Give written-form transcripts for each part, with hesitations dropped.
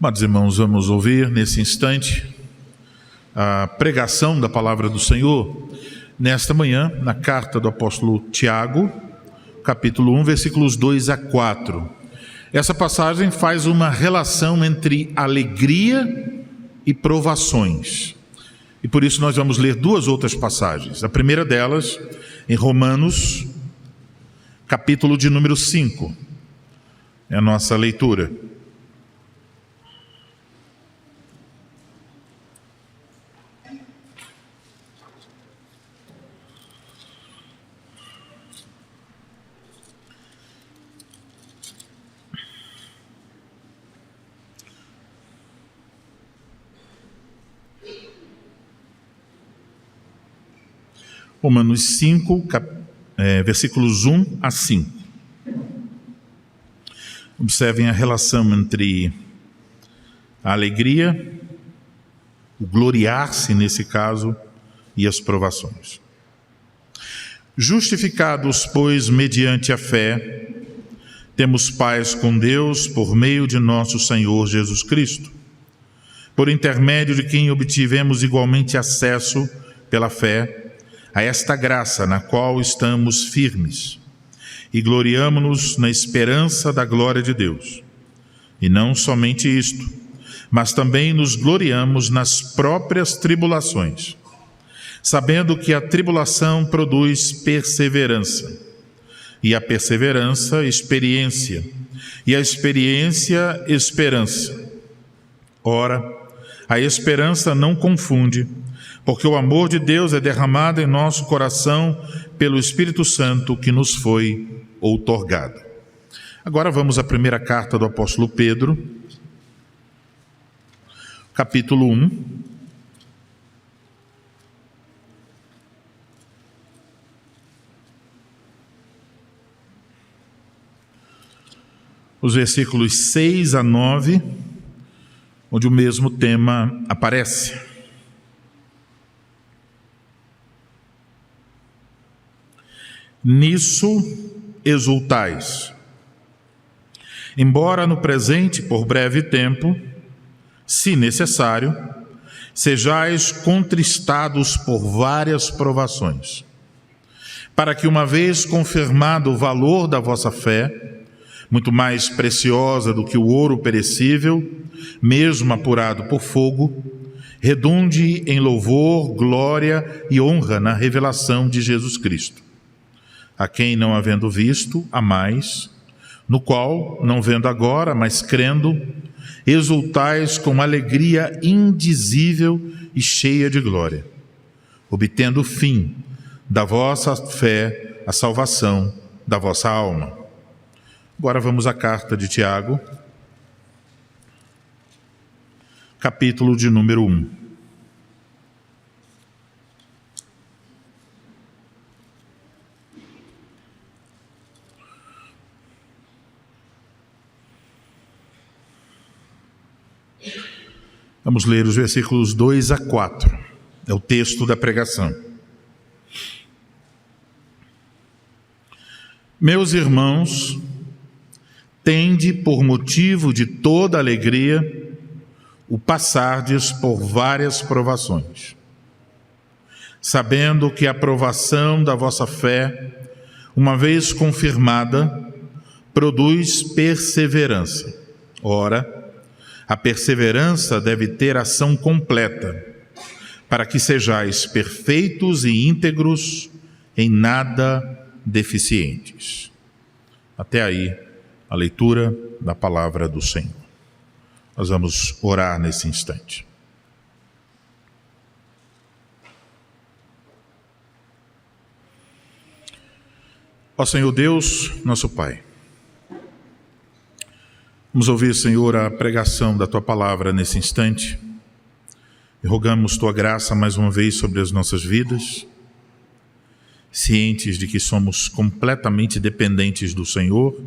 Amados irmãos, vamos ouvir nesse instante a pregação da palavra do Senhor nesta manhã, na carta do apóstolo Tiago, capítulo 1, versículos 2 a 4. Essa passagem faz uma relação entre alegria e provações. E por isso nós vamos ler duas outras passagens. A primeira delas, em Romanos, capítulo de número 5. É a nossa leitura. Romanos 5, versículos 1 a 5. Observem a relação entre a alegria, o gloriar-se nesse caso, e as provações. Justificados, pois, mediante a fé, temos paz com Deus por meio de nosso Senhor Jesus Cristo, por intermédio de quem obtivemos igualmente acesso pela fé a esta graça na qual estamos firmes e gloriamo-nos na esperança da glória de Deus. E não somente isto, mas também nos gloriamos nas próprias tribulações, sabendo que a tribulação produz perseverança, e a perseverança, experiência, e a experiência, esperança. Ora, a esperança não confunde, porque o amor de Deus é derramado em nosso coração pelo Espírito Santo que nos foi outorgado. Agora vamos à primeira carta do apóstolo Pedro, capítulo 1. Os versículos 6 a 9, onde o mesmo tema aparece. Nisso exultais, embora no presente, por breve tempo, se necessário, sejais contristados por várias provações, para que, uma vez confirmado o valor da vossa fé, muito mais preciosa do que o ouro perecível, mesmo apurado por fogo, redunde em louvor, glória e honra na revelação de Jesus Cristo, a quem, não havendo visto, amais, no qual, não vendo agora, mas crendo, exultais com alegria indizível e cheia de glória, obtendo o fim da vossa fé, a salvação da vossa alma. Agora vamos à carta de Tiago, capítulo de número 1. Vamos ler os versículos 2 a 4. É o texto da pregação. Meus irmãos, tende por motivo de toda alegria o passardes por várias provações, sabendo que a provação da vossa fé, uma vez confirmada, produz perseverança. Ora, a perseverança deve ter ação completa, para que sejais perfeitos e íntegros, em nada deficientes. Até aí, a leitura da palavra do Senhor. Nós vamos orar nesse instante. Ó Senhor Deus, nosso Pai, vamos ouvir, Senhor, a pregação da Tua palavra nesse instante e rogamos Tua graça mais uma vez sobre as nossas vidas, cientes de que somos completamente dependentes do Senhor,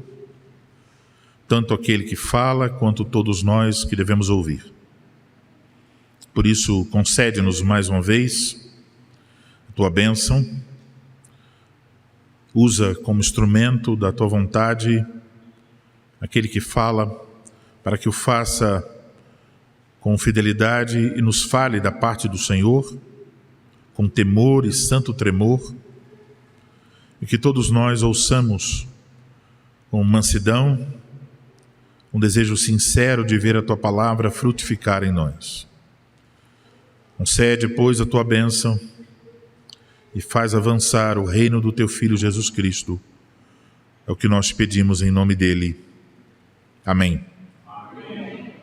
tanto aquele que fala quanto todos nós que devemos ouvir. Por isso, concede-nos mais uma vez a Tua bênção, Usa como instrumento da tua vontade aquele que fala, para que o faça com fidelidade e nos fale da parte do Senhor, com temor e santo tremor, e que todos nós ouçamos com mansidão, um desejo sincero de ver a tua palavra frutificar em nós. Concede, pois, a tua bênção e faz avançar o reino do teu Filho Jesus Cristo. É o que nós pedimos em nome dele. Amém. Amém.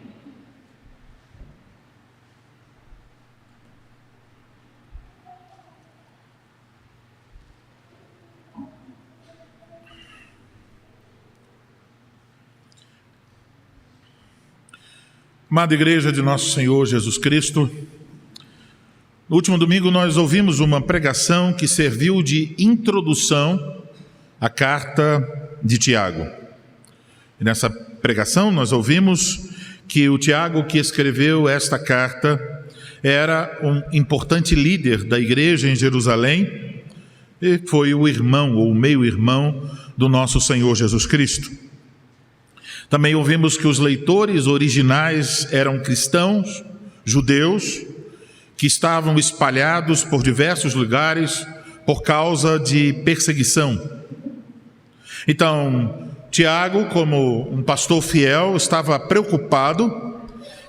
Amada Igreja de Nosso Senhor Jesus Cristo, no último domingo nós ouvimos uma pregação que serviu de introdução à carta de Tiago. E nessa pregação nós ouvimos que o Tiago que escreveu esta carta era um importante líder da igreja em Jerusalém e foi o irmão ou meio-irmão do nosso Senhor Jesus Cristo. Também ouvimos que os leitores originais eram cristãos, judeus, que estavam espalhados por diversos lugares por causa de perseguição. Então, Tiago, como um pastor fiel, estava preocupado,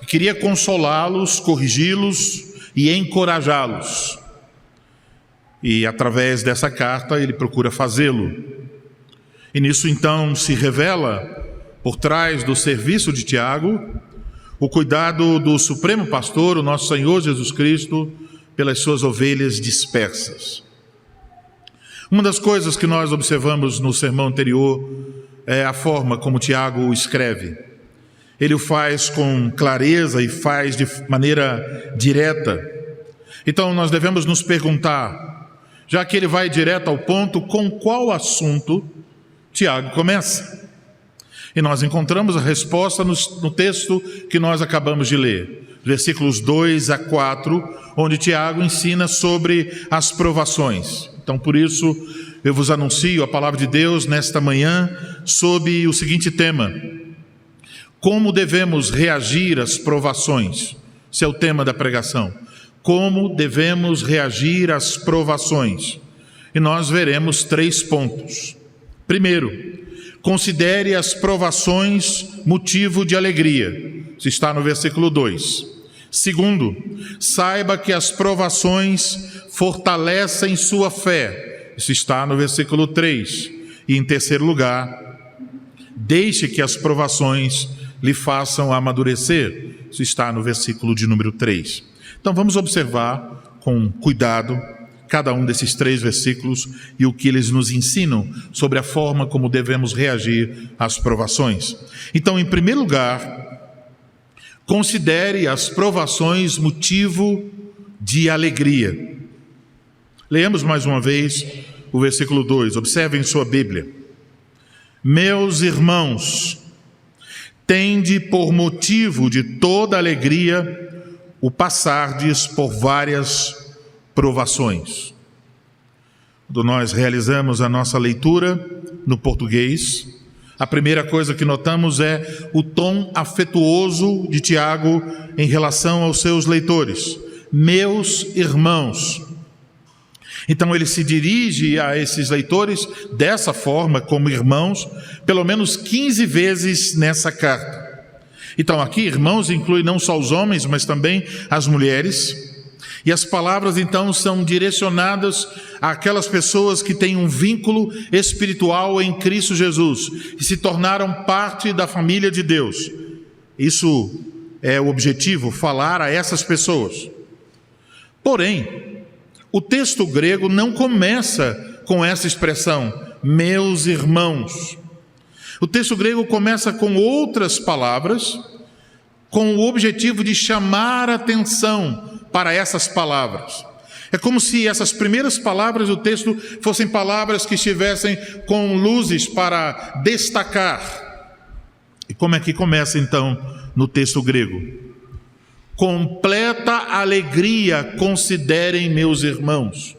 queria consolá-los, corrigi-los e encorajá-los. E através dessa carta ele procura fazê-lo. E nisso então se revela, por trás do serviço de Tiago, o cuidado do Supremo Pastor, o nosso Senhor Jesus Cristo, pelas suas ovelhas dispersas. Uma das coisas que nós observamos no sermão anterior é a forma como Tiago o escreve. Ele o faz com clareza e faz de maneira direta. Então nós devemos nos perguntar, já que ele vai direto ao ponto, com qual assunto Tiago começa? E nós encontramos a resposta no texto que nós acabamos de ler, versículos 2 a 4, onde Tiago ensina sobre as provações. Então, por isso, eu vos anuncio a palavra de Deus nesta manhã sob o seguinte tema: como devemos reagir às provações? Esse é o tema da pregação. Como devemos reagir às provações? E nós veremos 3 pontos. Primeiro, considere as provações motivo de alegria. Isso está no versículo 2. Segundo, saiba que as provações fortalecem sua fé. Isso está no versículo 3. E em terceiro lugar, deixe que as provações lhe façam amadurecer. Isso está no versículo de número 3. Então vamos observar com cuidado cada um desses 3 versículos e o que eles nos ensinam sobre a forma como devemos reagir às provações. Então, em primeiro lugar, considere as provações motivo de alegria. Leamos mais uma vez o versículo 2, observem sua Bíblia. Meus irmãos, tende por motivo de toda alegria o passardes por várias provações. Quando nós realizamos a nossa leitura no português, a primeira coisa que notamos é o tom afetuoso de Tiago em relação aos seus leitores. Meus irmãos. Então ele se dirige a esses leitores dessa forma, como irmãos, pelo menos 15 vezes nessa carta. Então aqui, irmãos, inclui não só os homens, mas também as mulheres. E as palavras então são direcionadas àquelas pessoas que têm um vínculo espiritual em Cristo Jesus e se tornaram parte da família de Deus. Isso é o objetivo, falar a essas pessoas. Porém, o texto grego não começa com essa expressão, meus irmãos. O texto grego começa com outras palavras, com o objetivo de chamar a atenção para essas palavras. É como se essas primeiras palavras do texto fossem palavras que estivessem com luzes para destacar. E como é que começa então no texto grego? Completa alegria considerem meus irmãos.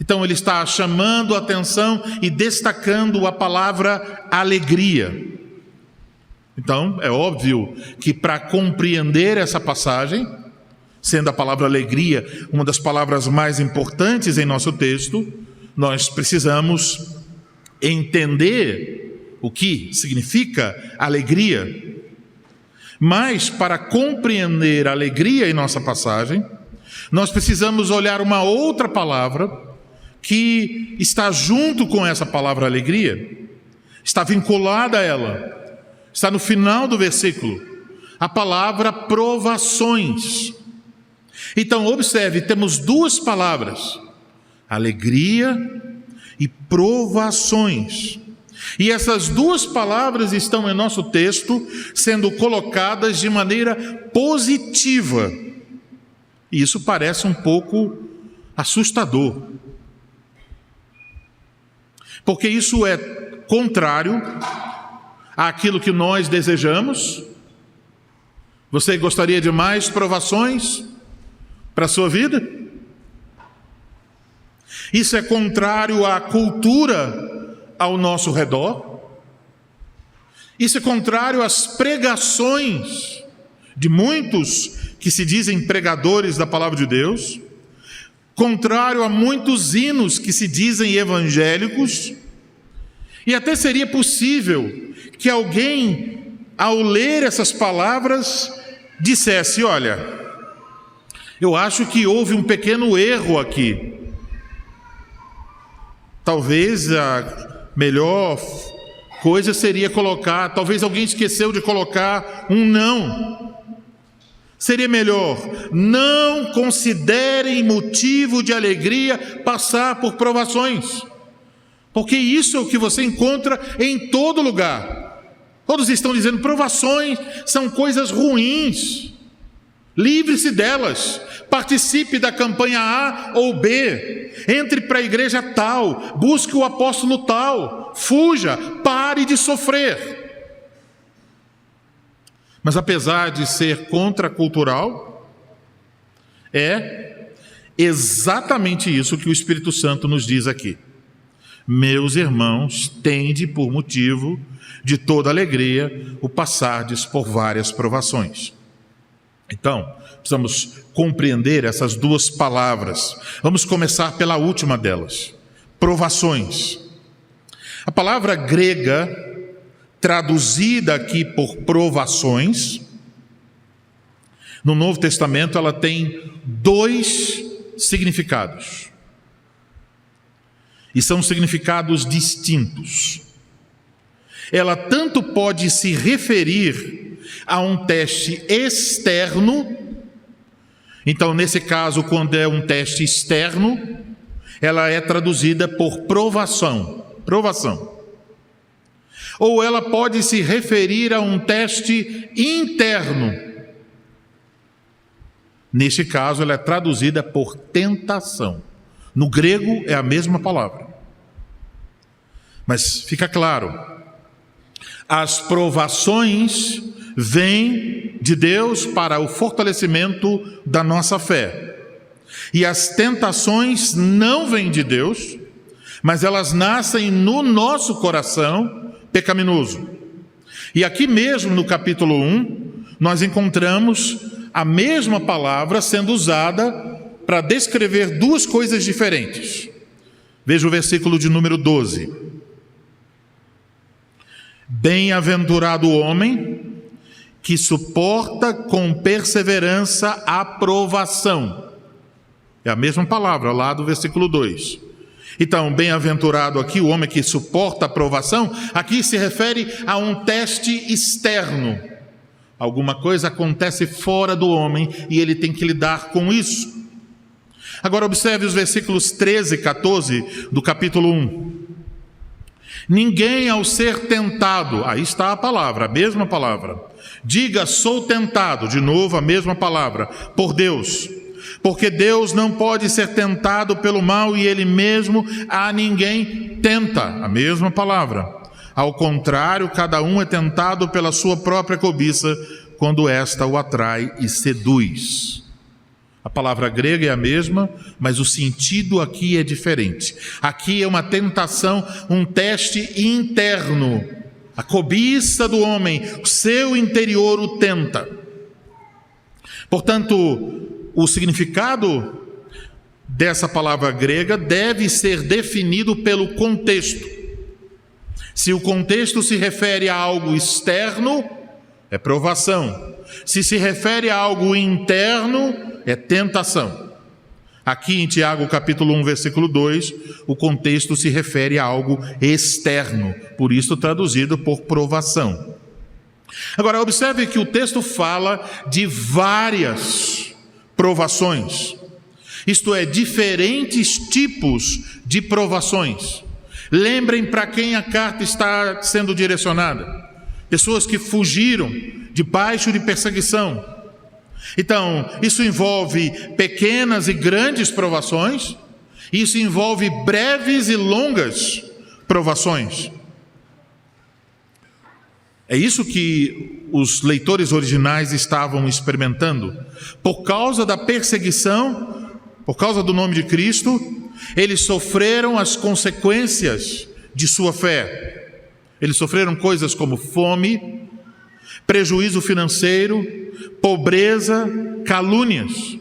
Então ele está chamando a atenção e destacando a palavra alegria. Então é óbvio que para compreender essa passagem, sendo a palavra alegria uma das palavras mais importantes em nosso texto, nós precisamos entender o que significa alegria. Mas para compreender a alegria em nossa passagem, nós precisamos olhar uma outra palavra que está junto com essa palavra alegria, está vinculada a ela, está no final do versículo, a palavra provações. Então observe, temos duas palavras, alegria e provações. E essas duas palavras estão em nosso texto sendo colocadas de maneira positiva. E isso parece um pouco assustador, porque isso é contrário àquilo que nós desejamos. Você gostaria de mais provações para a sua vida? Isso é contrário à cultura ao nosso redor. Isso é contrário às pregações de muitos que se dizem pregadores da palavra de Deus, contrário a muitos hinos que se dizem evangélicos. E até seria possível que alguém, ao ler essas palavras, dissesse: olha, eu acho que houve um pequeno erro aqui. Talvez a melhor coisa seria colocar, talvez alguém esqueceu de colocar um não. Seria melhor, não considerem motivo de alegria passar por provações, porque isso é o que você encontra em todo lugar. Todos estão dizendo: provações são coisas ruins, livre-se delas, participe da campanha A ou B, entre para a igreja tal, busque o apóstolo tal, fuja, pare de sofrer. Mas apesar de ser contracultural, é exatamente isso que o Espírito Santo nos diz aqui. Meus irmãos, tende por motivo de toda alegria o passardes por várias provações. Então, precisamos compreender essas duas palavras. Vamos começar pela última delas, provações. A palavra grega traduzida aqui por provações, no Novo Testamento ela tem dois significados. E são significados distintos. Ela tanto pode se referir a um teste externo. Então, nesse caso, quando é um teste externo, ela é traduzida por provação. Ou ela pode se referir a um teste interno. Neste caso, ela é traduzida por tentação. No grego é a mesma palavra. Mas fica claro, as provações vêm de Deus para o fortalecimento da nossa fé. E as tentações não vêm de Deus, mas elas nascem no nosso coração pecaminoso. E aqui mesmo no capítulo 1, nós encontramos a mesma palavra sendo usada para descrever duas coisas diferentes. Veja o versículo de número 12. Bem-aventurado o homem que suporta com perseverança a provação. É a mesma palavra lá do versículo 2. Então, bem-aventurado aqui, o homem que suporta a provação, aqui se refere a um teste externo. Alguma coisa acontece fora do homem e ele tem que lidar com isso. Agora observe os versículos 13 e 14 do capítulo 1. Ninguém ao ser tentado, aí está a palavra, a mesma palavra. Diga, sou tentado, de novo a mesma palavra, por Deus. Porque Deus não pode ser tentado pelo mal e Ele mesmo a ninguém tenta. A mesma palavra. Ao contrário, cada um é tentado pela sua própria cobiça, quando esta o atrai e seduz. A palavra grega é a mesma, mas o sentido aqui é diferente. Aqui é uma tentação, um teste interno. A cobiça do homem, o seu interior o tenta. Portanto, o significado dessa palavra grega deve ser definido pelo contexto. Se o contexto se refere a algo externo, é provação. Se se refere a algo interno, é tentação. Aqui em Tiago capítulo 1, versículo 2, o contexto se refere a algo externo, por isso traduzido por provação. Agora, observe que o texto fala de várias provações, isto é, diferentes tipos de provações. Lembrem para quem a carta está sendo direcionada: pessoas que fugiram debaixo de perseguição. Então, isso envolve pequenas e grandes provações, isso envolve breves e longas provações. É isso que os leitores originais estavam experimentando. Por causa da perseguição, por causa do nome de Cristo, eles sofreram as consequências de sua fé. Eles sofreram coisas como fome, prejuízo financeiro, pobreza, calúnias.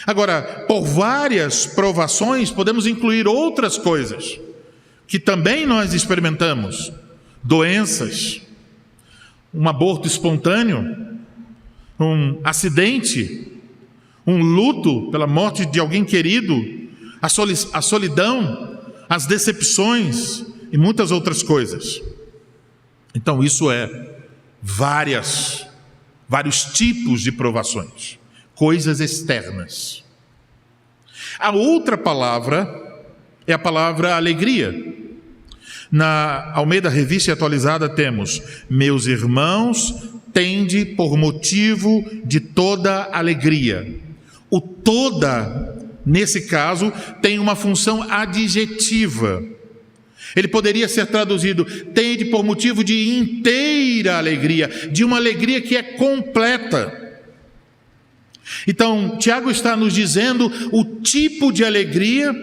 Agora, por várias provações, podemos incluir outras coisas que também nós experimentamos: doenças, um aborto espontâneo, um acidente, um luto pela morte de alguém querido, a solidão, as decepções e muitas outras coisas. Então, isso é vários tipos de provações, coisas externas. A outra palavra é a palavra alegria. Na Almeida Revista Atualizada temos: meus irmãos, tende por motivo de toda alegria. O toda, nesse caso, tem uma função adjetiva. Ele poderia ser traduzido: tende por motivo de inteira alegria, de uma alegria que é completa. Então, Tiago está nos dizendo o tipo de alegria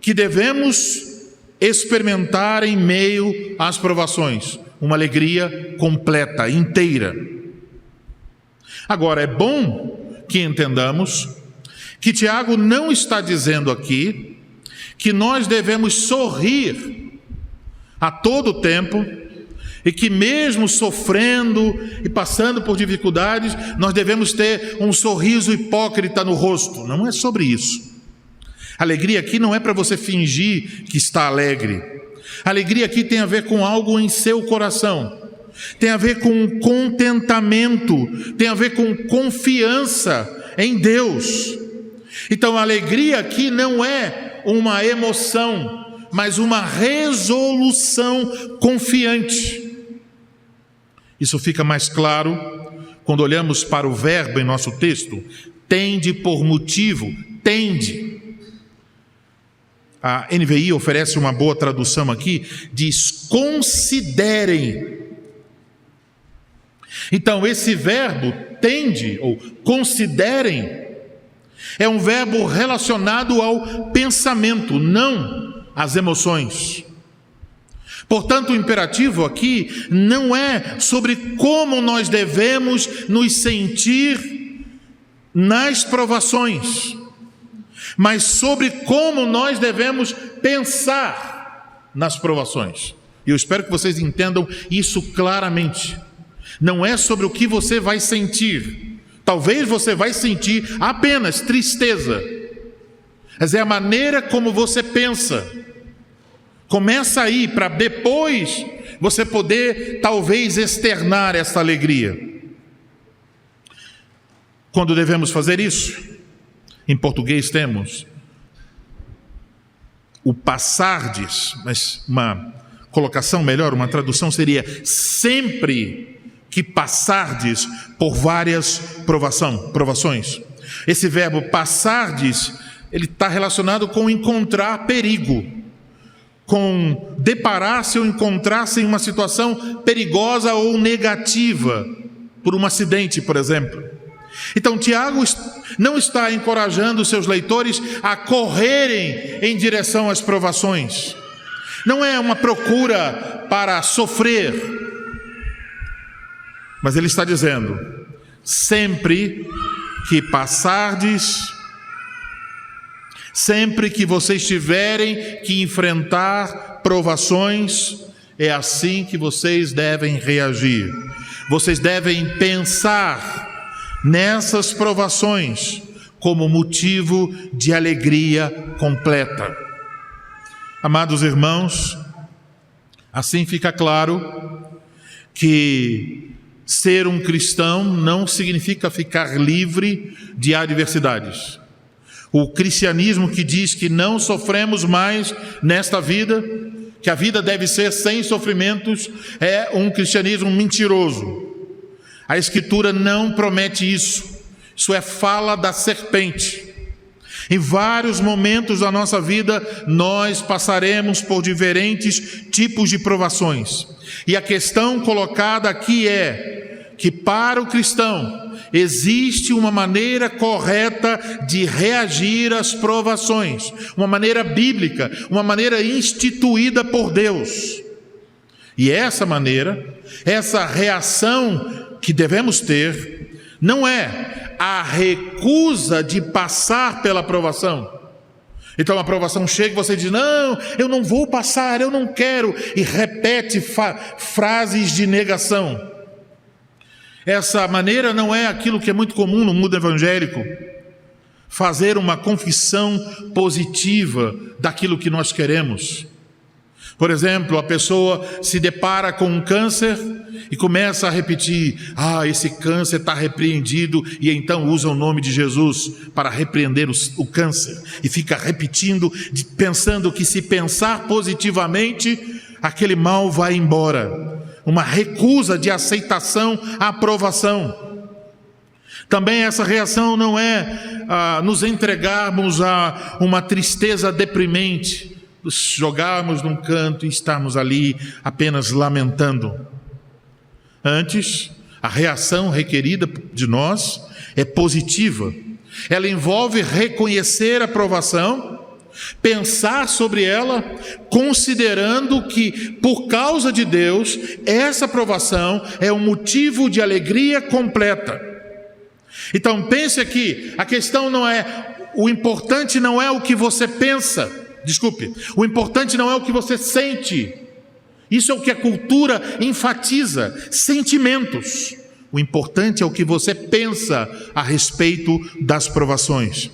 que devemos experimentar em meio às provações: uma alegria completa, inteira. Agora, é bom que entendamos que Tiago não está dizendo aqui que nós devemos sorrir a todo tempo, e que mesmo sofrendo e passando por dificuldades, nós devemos ter um sorriso hipócrita no rosto. Não é sobre isso. Alegria aqui não é para você fingir que está alegre. Alegria aqui tem a ver com algo em seu coração, tem a ver com contentamento, tem a ver com confiança em Deus. Então, a alegria aqui não é uma emoção, mas uma resolução confiante. Isso fica mais claro quando olhamos para o verbo em nosso texto: tende por motivo, tende. A NVI oferece uma boa tradução aqui, diz: considerem. Então, esse verbo tende, ou considerem, é um verbo relacionado ao pensamento, não às emoções. Portanto, o imperativo aqui não é sobre como nós devemos nos sentir nas provações, mas sobre como nós devemos pensar nas provações. E eu espero que vocês entendam isso claramente. Não é sobre o que você vai sentir. Talvez você vai sentir apenas tristeza, mas é a maneira como você pensa. Começa aí, para depois você poder talvez externar essa alegria. Quando devemos fazer isso? Em português temos o passardes, mas uma colocação melhor, uma tradução seria: sempre que passardes por várias provações. Esse verbo passardes, ele está relacionado com encontrar perigo, com deparar-se ou encontrar-se em uma situação perigosa ou negativa, por um acidente, por exemplo. Então Tiago não está encorajando seus leitores a correrem em direção às provações. Não é uma procura para sofrer, mas ele está dizendo: sempre que passardes, sempre que vocês tiverem que enfrentar provações, é assim que vocês devem reagir. Vocês devem pensar nessas provações como motivo de alegria completa. Amados irmãos, assim fica claro que ser um cristão não significa ficar livre de adversidades. O cristianismo que diz que não sofremos mais nesta vida, que a vida deve ser sem sofrimentos, é um cristianismo mentiroso. A Escritura não promete isso. Isso é fala da serpente. Em vários momentos da nossa vida, nós passaremos por diferentes tipos de provações. E a questão colocada aqui é que para o cristão existe uma maneira correta de reagir às provações, uma maneira bíblica, uma maneira instituída por Deus. E essa maneira, essa reação que devemos ter, não é a recusa de passar pela provação. Então a provação chega e você diz: não, eu não vou passar, eu não quero, e repete frases de negação. Essa maneira não é aquilo que é muito comum no mundo evangélico, fazer uma confissão positiva daquilo que nós queremos. Por exemplo, a pessoa se depara com um câncer e começa a repetir: esse câncer está repreendido, e então usa o nome de Jesus para repreender o câncer, e fica repetindo, pensando que se pensar positivamente, aquele mal vai embora. Uma recusa de aceitação à aprovação. Também essa reação não é nos entregarmos a uma tristeza deprimente, nos jogarmos num canto e estarmos ali apenas lamentando. Antes, a reação requerida de nós é positiva. Ela envolve reconhecer a provação, pensar sobre ela, considerando que, por causa de Deus, essa provação é um motivo de alegria completa. Então pense aqui, a questão não é, o importante não é o que você pensa, o importante não é o que você sente. Isso é o que a cultura enfatiza, sentimentos. O importante é o que você pensa a respeito das provações.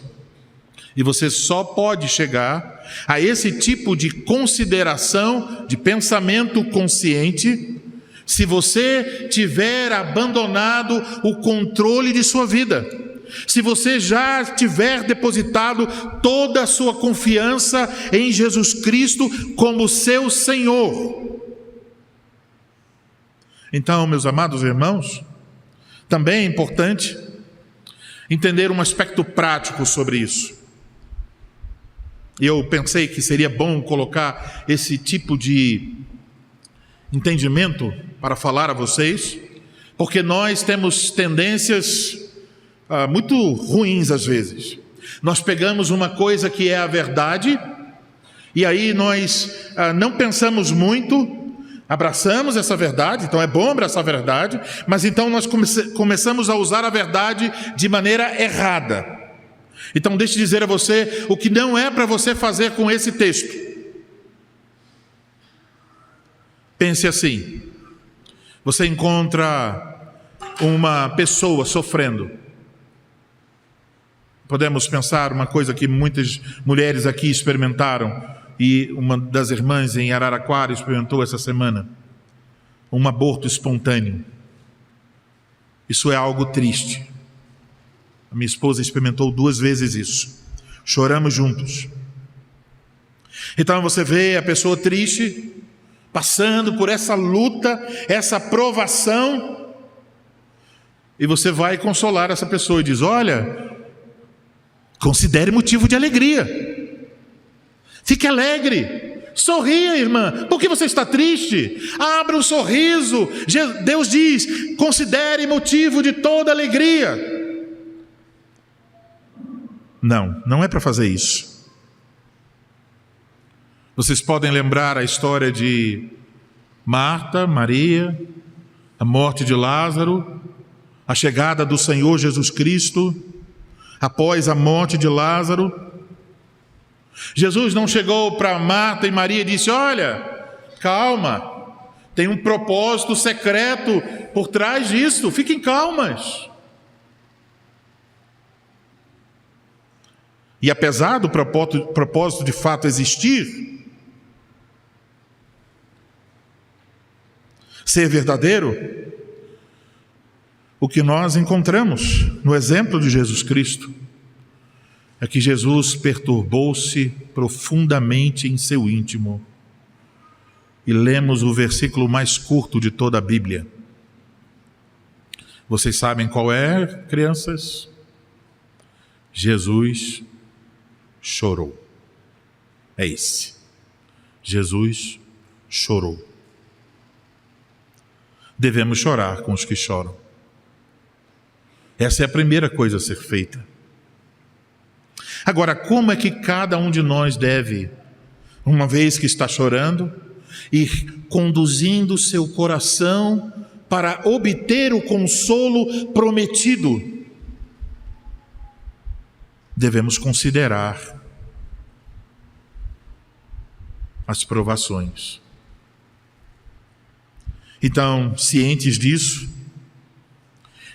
E você só pode chegar a esse tipo de consideração, de pensamento consciente, se você tiver abandonado o controle de sua vida. Se você já tiver depositado toda a sua confiança em Jesus Cristo como seu Senhor. Então, meus amados irmãos, também é importante entender um aspecto prático sobre isso. E eu pensei que seria bom colocar esse tipo de entendimento para falar a vocês, porque nós temos tendências muito ruins às vezes. Nós pegamos uma coisa que é a verdade, e aí nós não pensamos muito, abraçamos essa verdade. Então é bom abraçar a verdade, mas então nós começamos a usar a verdade de maneira errada. Então deixe eu dizer a você o que não é para você fazer com esse texto. Pense assim: você encontra uma pessoa sofrendo. Podemos pensar uma coisa que muitas mulheres aqui experimentaram, e uma das irmãs em Araraquara experimentou essa semana: um aborto espontâneo. Isso é algo triste. A minha esposa experimentou 2 vezes isso. Choramos juntos. Então você vê a pessoa triste, passando por essa luta, essa provação, e você vai consolar essa pessoa e diz: olha, considere motivo de alegria. Fique alegre. Sorria, irmã. Por que você está triste? Abra um sorriso. Deus diz: considere motivo de toda alegria. Não é para fazer isso. Vocês podem lembrar a história de Marta, Maria, a morte de Lázaro, a chegada do Senhor Jesus Cristo, após a morte de Lázaro. Jesus não chegou para Marta e Maria e disse: olha, calma, tem um propósito secreto por trás disso, fiquem calmas. E apesar do propósito de fato existir, ser verdadeiro, o que nós encontramos no exemplo de Jesus Cristo é que Jesus perturbou-se profundamente em seu íntimo. E lemos o versículo mais curto de toda a Bíblia. Vocês sabem qual é, crianças? Jesus chorou. É esse. Jesus chorou. Devemos chorar com os que choram. Essa é a primeira coisa a ser feita. Agora, como é que cada um de nós deve, uma vez que está chorando, ir conduzindo seu coração para obter o consolo prometido? Devemos considerar as provações. Então, cientes disso,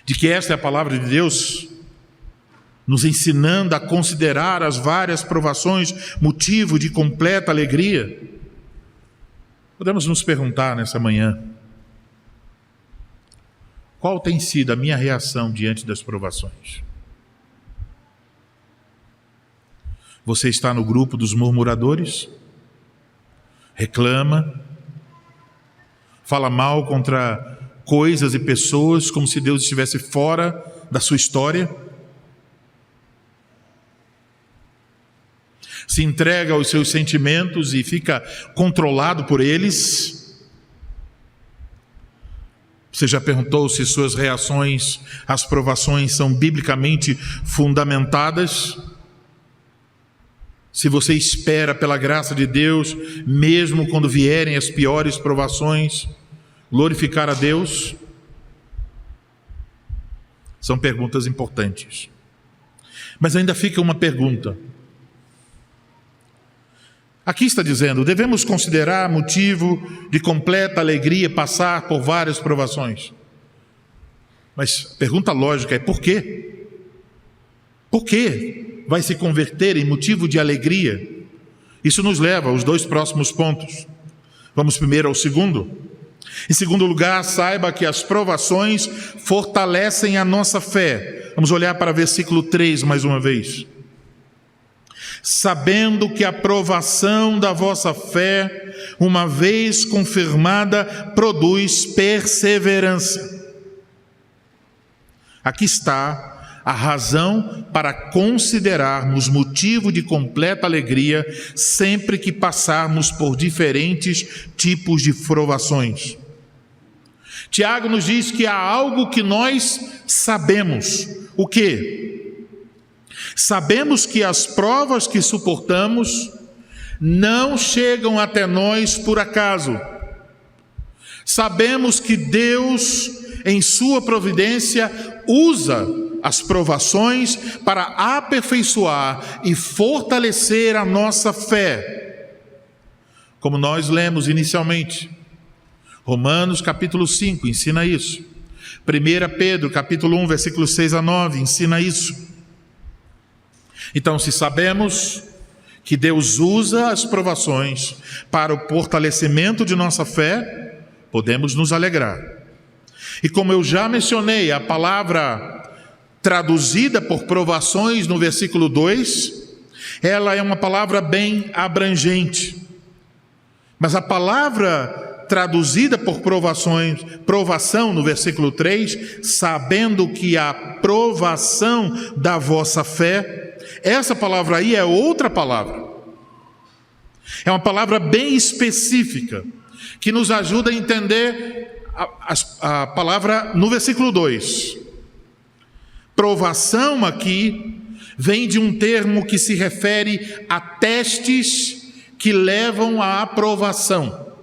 de que esta é a palavra de Deus, nos ensinando a considerar as várias provações motivo de completa alegria, podemos nos perguntar nessa manhã: qual tem sido a minha reação diante das provações? Você está no grupo dos murmuradores? Reclama? Fala mal contra coisas e pessoas como se Deus estivesse fora da sua história? Se entrega aos seus sentimentos e fica controlado por eles? Você já perguntou se suas reações às provações são biblicamente fundamentadas? Se você espera pela graça de Deus, mesmo quando vierem as piores provações, glorificar a Deus? São perguntas importantes. Mas ainda fica uma pergunta. Aqui está dizendo: devemos considerar motivo de completa alegria passar por várias provações. Mas a pergunta lógica é: por quê? Por que vai se converter em motivo de alegria? Isso nos leva aos dois próximos pontos. Vamos primeiro ao segundo. Em segundo lugar, saiba que as provações fortalecem a nossa fé. Vamos olhar para o versículo 3 mais uma vez. Sabendo que a provação da vossa fé, uma vez confirmada, produz perseverança. Aqui está a razão para considerarmos motivo de completa alegria sempre que passarmos por diferentes tipos de provações. Tiago nos diz que há algo que nós sabemos. O quê? Sabemos que as provas que suportamos não chegam até nós por acaso. Sabemos que Deus, em sua providência, usa as provações para aperfeiçoar e fortalecer a nossa fé. Como nós lemos inicialmente, Romanos capítulo 5 ensina isso. 1 Pedro capítulo 1, versículos 6 a 9 ensina isso. Então, se sabemos que Deus usa as provações para o fortalecimento de nossa fé, podemos nos alegrar. E como eu já mencionei, a palavra traduzida por provações no versículo 2, ela é uma palavra bem abrangente. Mas a palavra traduzida por provação no versículo 3, sabendo que a provação da vossa fé, essa palavra aí é outra palavra. É uma palavra bem específica, que nos ajuda a entender a palavra no versículo 2. Provação aqui vem de um termo que se refere a testes que levam à aprovação.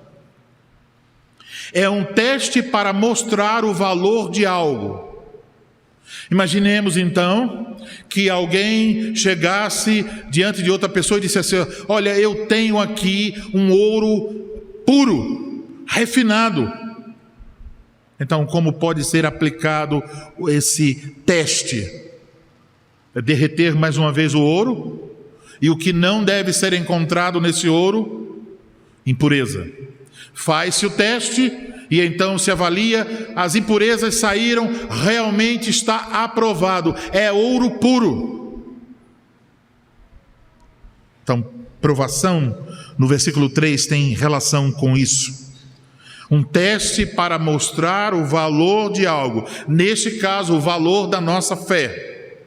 É um teste para mostrar o valor de algo. Imaginemos então que alguém chegasse diante de outra pessoa e dissesse: olha, eu tenho aqui um ouro puro, refinado. Então, como pode ser aplicado esse teste? É derreter mais uma vez o ouro, e o que não deve ser encontrado nesse ouro? Impureza. Faz-se o teste e então se avalia, as impurezas saíram, realmente está aprovado, é ouro puro. Então, provação no versículo 3 tem relação com isso. Um teste para mostrar o valor de algo, neste caso o valor da nossa fé.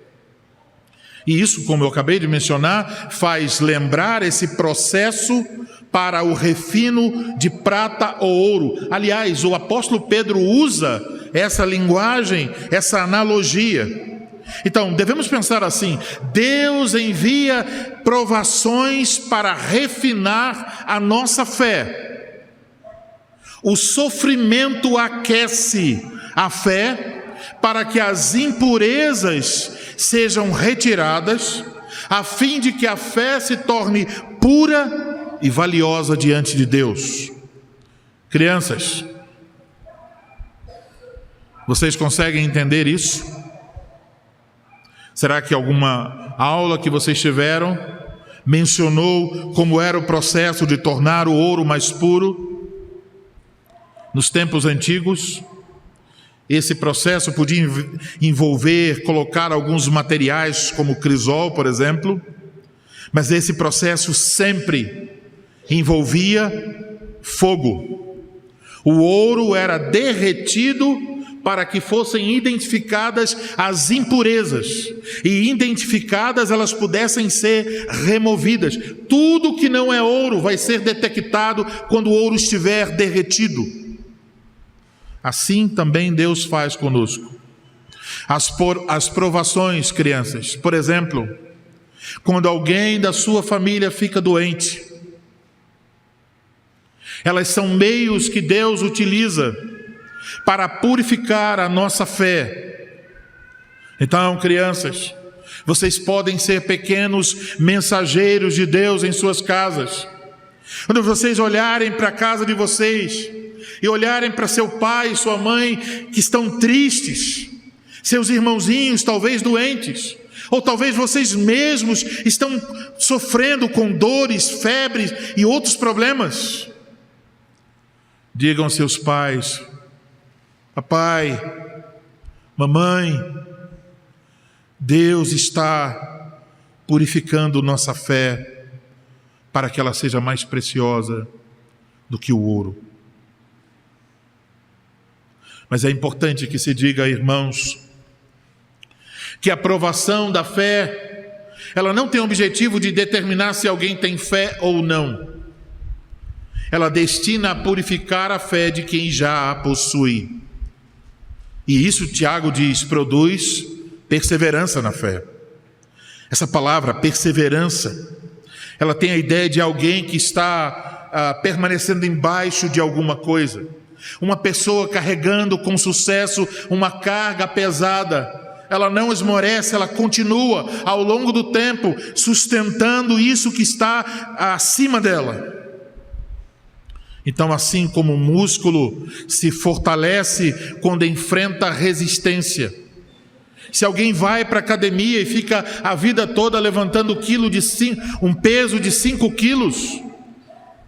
E isso, como eu acabei de mencionar, faz lembrar esse processo para o refino de prata ou ouro. Aliás, o apóstolo Pedro usa essa linguagem, essa analogia. Então, devemos pensar assim: Deus envia provações para refinar a nossa fé. O sofrimento aquece a fé para que as impurezas sejam retiradas, a fim de que a fé se torne pura e valiosa diante de Deus. Crianças, vocês conseguem entender isso? Será que alguma aula que vocês tiveram mencionou como era o processo de tornar o ouro mais puro? Nos tempos antigos, esse processo podia envolver colocar alguns materiais, como crisol, por exemplo, mas esse processo sempre envolvia fogo. O ouro era derretido para que fossem identificadas as impurezas, e identificadas elas pudessem ser removidas. Tudo que não é ouro vai ser detectado quando o ouro estiver derretido. Assim também Deus faz conosco. As provações, crianças, por exemplo, quando alguém da sua família fica doente, elas são meios que Deus utiliza para purificar a nossa fé. Então, crianças, vocês podem ser pequenos mensageiros de Deus em suas casas. Quando vocês olharem para a casa de vocês e olharem para seu pai e sua mãe que estão tristes, seus irmãozinhos talvez doentes, ou talvez vocês mesmos estão sofrendo com dores, febres e outros problemas, digam aos seus pais: papai, mamãe, Deus está purificando nossa fé para que ela seja mais preciosa do que o ouro. Mas é importante que se diga, irmãos, que a provação da fé, ela não tem o objetivo de determinar se alguém tem fé ou não. Ela destina a purificar a fé de quem já a possui. E isso, Tiago diz, produz perseverança na fé. Essa palavra, perseverança, ela tem a ideia de alguém que está permanecendo embaixo de alguma coisa. Uma pessoa carregando com sucesso uma carga pesada. Ela não esmorece, ela continua ao longo do tempo sustentando isso que está acima dela. Então, assim como o músculo se fortalece quando enfrenta resistência. Se alguém vai para a academia e fica a vida toda levantando um peso de 5 quilos,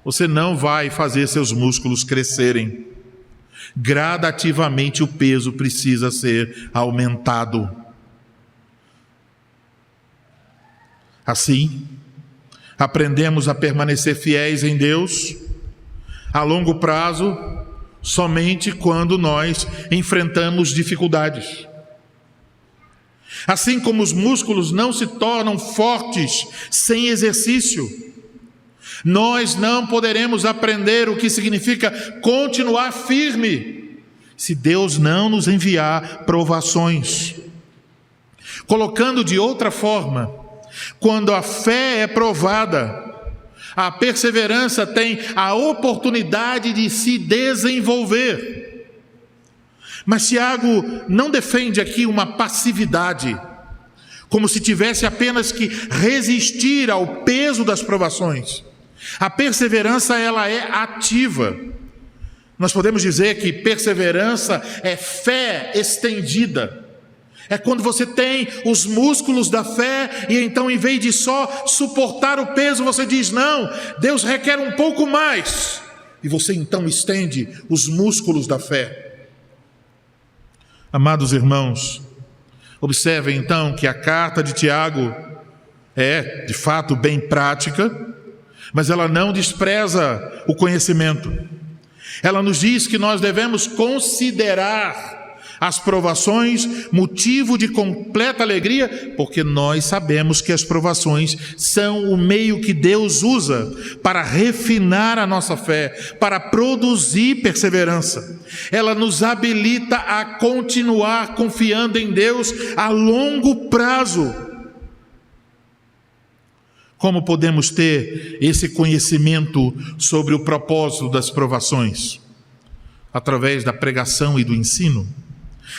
você não vai fazer seus músculos crescerem. Gradativamente o peso precisa ser aumentado. Assim, aprendemos a permanecer fiéis em Deus a longo prazo somente quando nós enfrentamos dificuldades. Assim como os músculos não se tornam fortes sem exercício, nós não poderemos aprender o que significa continuar firme se Deus não nos enviar provações. Colocando de outra forma, quando a fé é provada, a perseverança tem a oportunidade de se desenvolver. Mas Tiago não defende aqui uma passividade, como se tivesse apenas que resistir ao peso das provações. A perseverança, ela é ativa. Nós podemos dizer que perseverança é fé estendida. É quando você tem os músculos da fé e então, em vez de só suportar o peso, você diz: não, Deus requer um pouco mais. E você então estende os músculos da fé. Amados irmãos, observem então que a carta de Tiago é, de fato, bem prática, mas ela não despreza o conhecimento. Ela nos diz que nós devemos considerar as provações motivo de completa alegria, porque nós sabemos que as provações são o meio que Deus usa para refinar a nossa fé, para produzir perseverança. Ela nos habilita a continuar confiando em Deus a longo prazo. Como podemos ter esse conhecimento sobre o propósito das provações? Através da pregação e do ensino.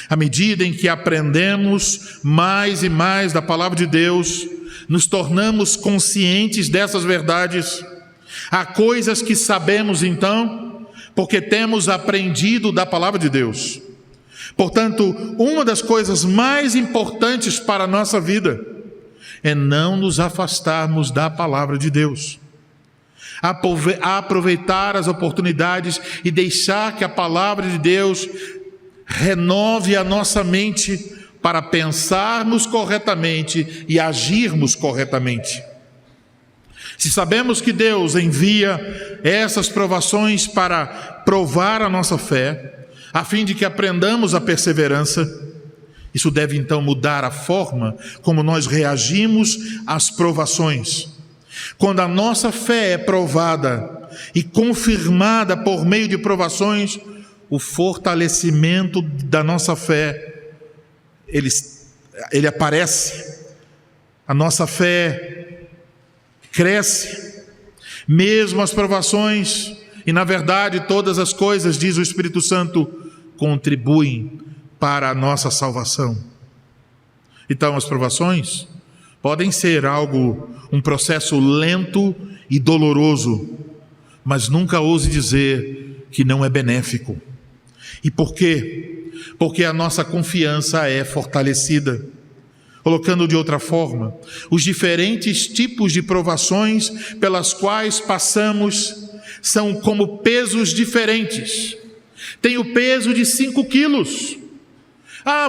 À medida em que aprendemos mais e mais da palavra de Deus, nos tornamos conscientes dessas verdades. Há coisas que sabemos então, porque temos aprendido da palavra de Deus. Portanto, uma das coisas mais importantes para a nossa vida é não nos afastarmos da palavra de Deus. Aproveitar as oportunidades e deixar que a palavra de Deus renove a nossa mente para pensarmos corretamente e agirmos corretamente. Se sabemos que Deus envia essas provações para provar a nossa fé, a fim de que aprendamos a perseverança, isso deve então mudar a forma como nós reagimos às provações. Quando a nossa fé é provada e confirmada por meio de provações, o fortalecimento da nossa fé, ele aparece. A nossa fé cresce, mesmo as provações, e na verdade todas as coisas, diz o Espírito Santo, contribuem para a nossa salvação. Então as provações podem ser um processo lento e doloroso, mas nunca ouse dizer que não é benéfico. E por quê? Porque a nossa confiança é fortalecida. Colocando de outra forma, os diferentes tipos de provações pelas quais passamos são como pesos diferentes. Tem o peso de 5 quilos.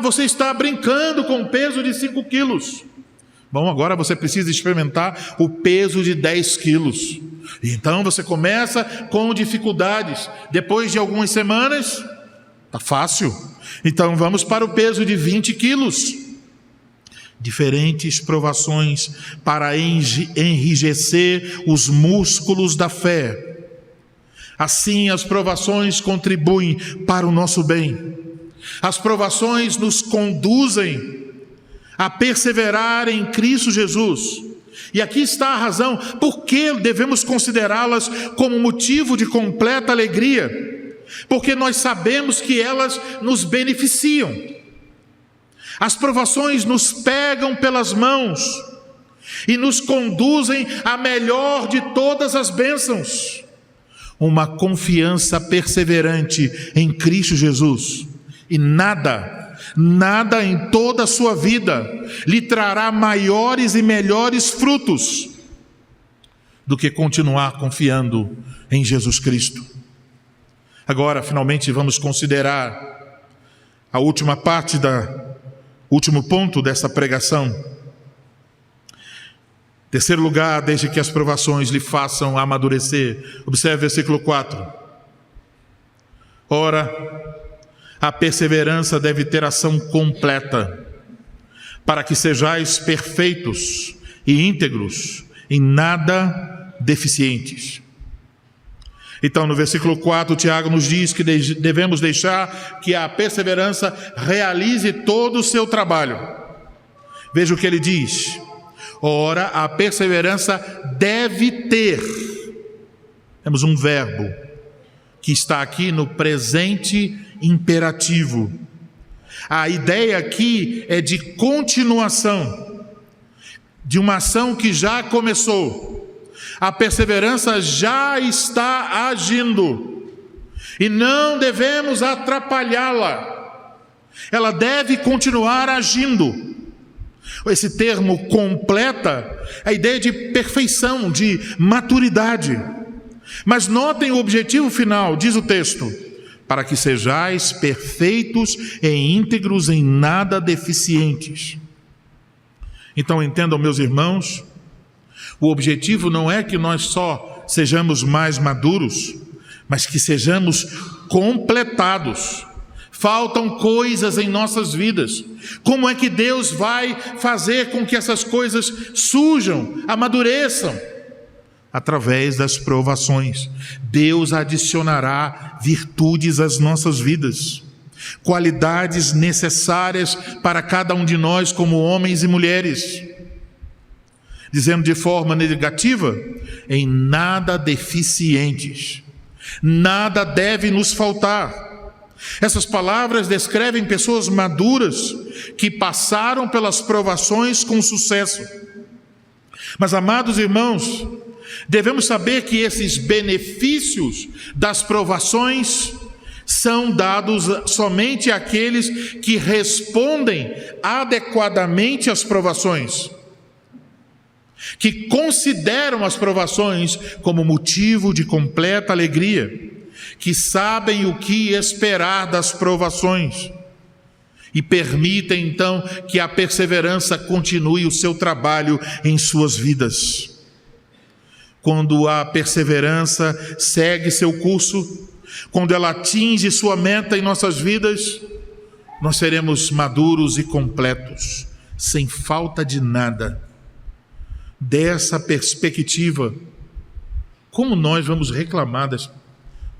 Você está brincando com o peso de 5 quilos. Bom, agora você precisa experimentar o peso de 10 quilos. Então você começa com dificuldades. Depois de algumas semanas, está fácil. Então vamos para o peso de 20 quilos. Diferentes provações para enrijecer os músculos da fé. Assim as provações contribuem para o nosso bem. As provações nos conduzem a perseverar em Cristo Jesus. E aqui está a razão por que devemos considerá-las como motivo de completa alegria. Porque nós sabemos que elas nos beneficiam. As provações nos pegam pelas mãos e nos conduzem à melhor de todas as bênçãos. Uma confiança perseverante em Cristo Jesus. E nada em toda a sua vida lhe trará maiores e melhores frutos do que continuar confiando em Jesus Cristo. Agora, finalmente, vamos considerar a última parte último ponto dessa pregação. Terceiro lugar, desde que as provações lhe façam amadurecer. Observe o versículo 4. Ora, a perseverança deve ter ação completa, para que sejais perfeitos e íntegros, em nada deficientes. Então, no versículo 4, Tiago nos diz que devemos deixar que a perseverança realize todo o seu trabalho. Veja o que ele diz: ora, a perseverança deve ter. Temos um verbo que está aqui no presente imperativo. A ideia aqui é de continuação, de uma ação que já começou. A perseverança já está agindo e não devemos atrapalhá-la. Ela deve continuar agindo. Esse termo completa é a ideia de perfeição, de maturidade. Mas notem o objetivo final, diz o texto: para que sejais perfeitos e íntegros, em nada deficientes. Então entendam, meus irmãos, o objetivo não é que nós só sejamos mais maduros, mas que sejamos completados. Faltam coisas em nossas vidas. Como é que Deus vai fazer com que essas coisas surjam, amadureçam? Através das provações. Deus adicionará virtudes às nossas vidas, qualidades necessárias para cada um de nós como homens e mulheres. Dizendo de forma negativa, em nada deficientes. Nada deve nos faltar. Essas palavras descrevem pessoas maduras que passaram pelas provações com sucesso. Mas, amados irmãos, devemos saber que esses benefícios das provações são dados somente àqueles que respondem adequadamente às provações, que consideram as provações como motivo de completa alegria, que sabem o que esperar das provações e permitem então que a perseverança continue o seu trabalho em suas vidas. Quando a perseverança segue seu curso, quando ela atinge sua meta em nossas vidas, nós seremos maduros e completos, sem falta de nada. Dessa perspectiva, como nós vamos reclamar das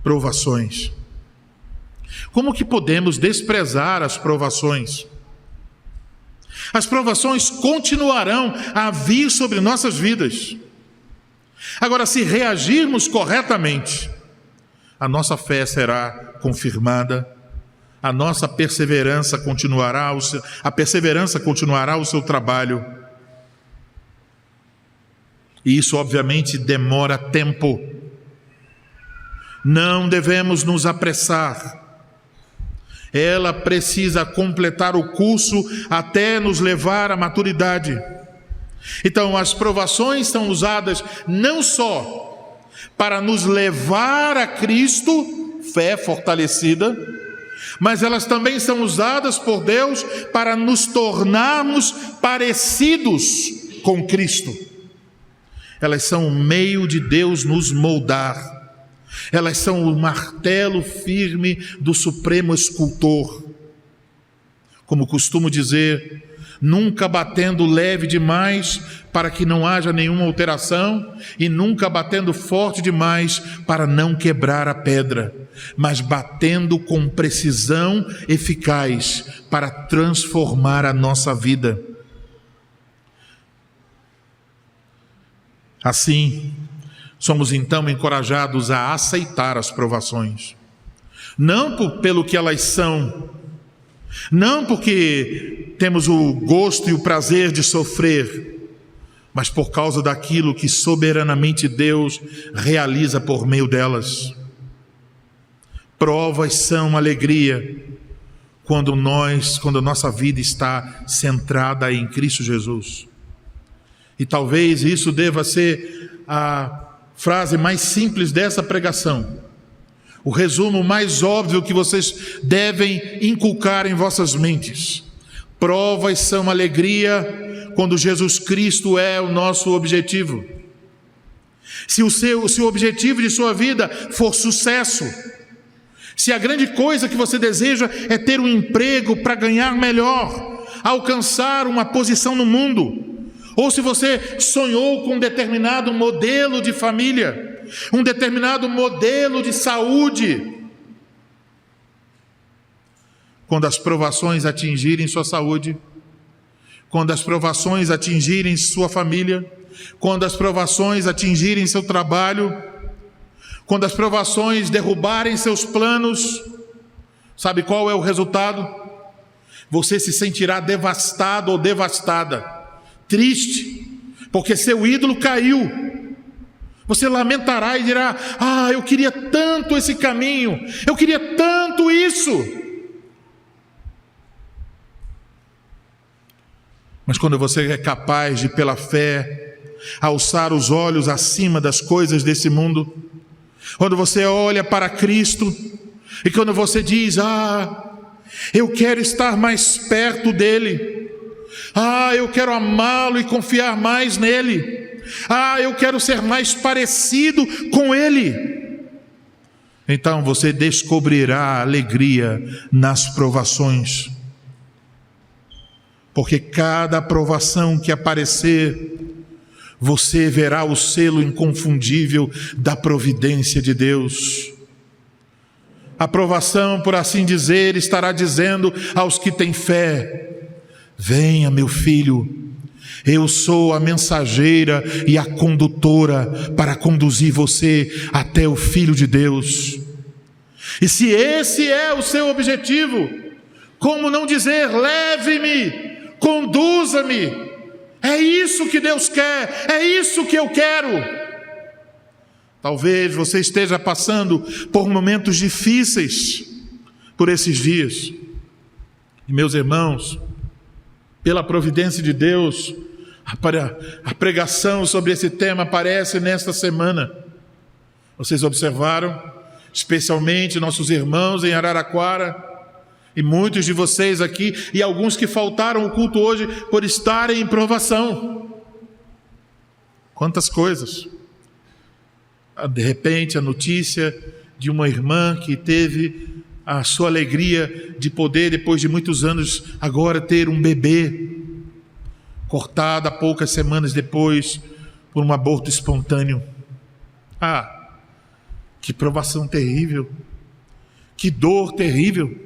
provações? Como que podemos desprezar as provações? As provações continuarão a vir sobre nossas vidas. Agora, se reagirmos corretamente, a nossa fé será confirmada, a nossa perseverança continuará, a perseverança continuará o seu trabalho. E isso, obviamente, demora tempo. Não devemos nos apressar. Ela precisa completar o curso até nos levar à maturidade. Então, as provações são usadas não só para nos levar a Cristo, fé fortalecida, mas elas também são usadas por Deus para nos tornarmos parecidos com Cristo. Elas são um meio de Deus nos moldar. Elas são o martelo firme do Supremo Escultor. Como costumo dizer, nunca batendo leve demais para que não haja nenhuma alteração e nunca batendo forte demais para não quebrar a pedra, mas batendo com precisão eficaz para transformar a nossa vida. Assim, somos então encorajados a aceitar as provações, não pelo que elas são, não porque temos o gosto e o prazer de sofrer, mas por causa daquilo que soberanamente Deus realiza por meio delas. Provas são alegria quando a nossa vida está centrada em Cristo Jesus. E talvez isso deva ser a frase mais simples dessa pregação, o resumo mais óbvio que vocês devem inculcar em vossas mentes. Provas são alegria quando Jesus Cristo é o nosso objetivo. Se o objetivo de sua vida for sucesso, se a grande coisa que você deseja é ter um emprego para ganhar melhor, alcançar uma posição no mundo, ou se você sonhou com um determinado modelo de família, um determinado modelo de saúde, quando as provações atingirem sua saúde, quando as provações atingirem sua família, quando as provações atingirem seu trabalho, quando as provações derrubarem seus planos, sabe qual é o resultado? Você se sentirá devastado ou devastada, triste, porque seu ídolo caiu. Você lamentará e dirá: eu queria tanto esse caminho, eu queria tanto isso. Mas quando você é capaz de, pela fé, alçar os olhos acima das coisas desse mundo, quando você olha para Cristo, e quando você diz: eu quero estar mais perto dele, eu quero amá-lo e confiar mais nele, eu quero ser mais parecido com ele, então você descobrirá a alegria nas provações, porque cada provação que aparecer, você verá o selo inconfundível da providência de Deus. A provação, por assim dizer, estará dizendo aos que têm fé: venha, meu filho, eu sou a mensageira e a condutora para conduzir você até o Filho de Deus. E se esse é o seu objetivo, como não dizer: leve-me, conduza-me? É isso que Deus quer, é isso que eu quero. Talvez você esteja passando por momentos difíceis por esses dias. E meus irmãos, pela providência de Deus, a pregação sobre esse tema aparece nesta semana. Vocês observaram? Especialmente nossos irmãos em Araraquara, e muitos de vocês aqui, e alguns que faltaram o culto hoje por estarem em provação. Quantas coisas! De repente, a notícia de uma irmã que teve a sua alegria de poder, depois de muitos anos, agora ter um bebê, cortada poucas semanas depois por um aborto espontâneo. Que provação terrível, que dor terrível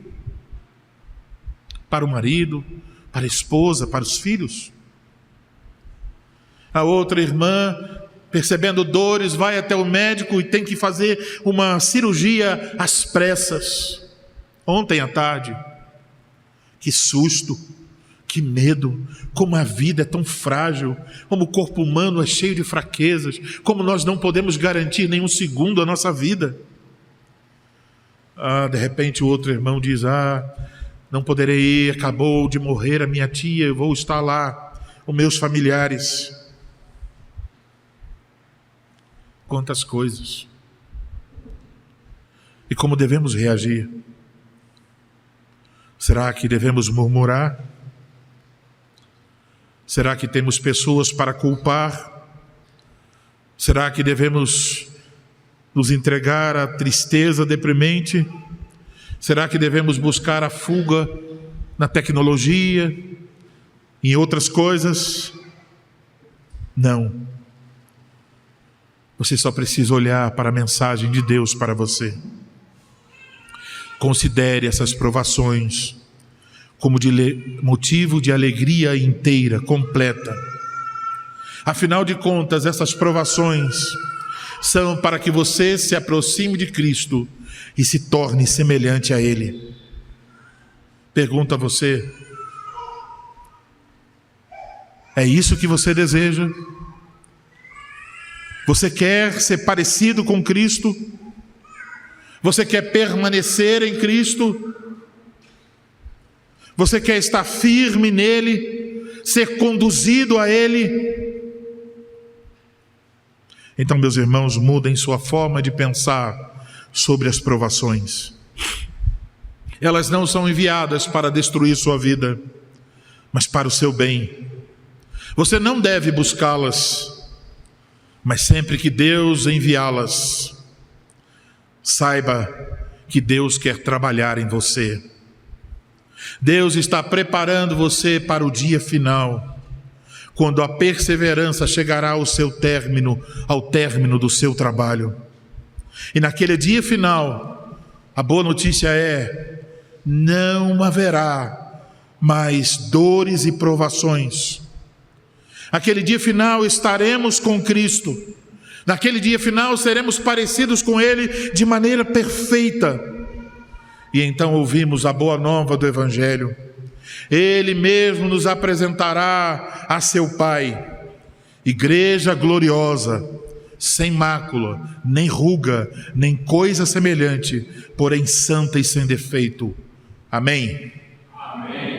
para o marido, para a esposa, para os filhos. A outra irmã, percebendo dores, vai até o médico e tem que fazer uma cirurgia às pressas. Ontem à tarde, que susto, que medo, como a vida é tão frágil, como o corpo humano é cheio de fraquezas, como nós não podemos garantir nenhum segundo a nossa vida. De repente o outro irmão diz: não poderei ir, acabou de morrer a minha tia, eu vou estar lá, os meus familiares. Quantas coisas! E como devemos reagir? Será que devemos murmurar? Será que temos pessoas para culpar? Será que devemos nos entregar à tristeza deprimente? Será que devemos buscar a fuga na tecnologia, em outras coisas? Não. Você só precisa olhar para a mensagem de Deus para você. Considere essas provações como motivo de alegria inteira, completa. Afinal de contas, essas provações são para que você se aproxime de Cristo e se torne semelhante a Ele. Pergunto a você: é isso que você deseja? Você quer ser parecido com Cristo? Você quer permanecer em Cristo? Você quer estar firme nele, ser conduzido a Ele? Então, meus irmãos, mudem sua forma de pensar sobre as provações. Elas não são enviadas para destruir sua vida, mas para o seu bem. Você não deve buscá-las, mas sempre que Deus enviá-las, saiba que Deus quer trabalhar em você. Deus está preparando você para o dia final, quando a perseverança chegará ao seu término, ao término do seu trabalho. E naquele dia final, a boa notícia é: não haverá mas dores e provações. Aquele dia final estaremos com Cristo. Naquele dia final seremos parecidos com Ele de maneira perfeita. E então ouvimos a boa nova do Evangelho. Ele mesmo nos apresentará a seu Pai, igreja gloriosa, sem mácula, nem ruga, nem coisa semelhante, porém santa e sem defeito. Amém. Amém.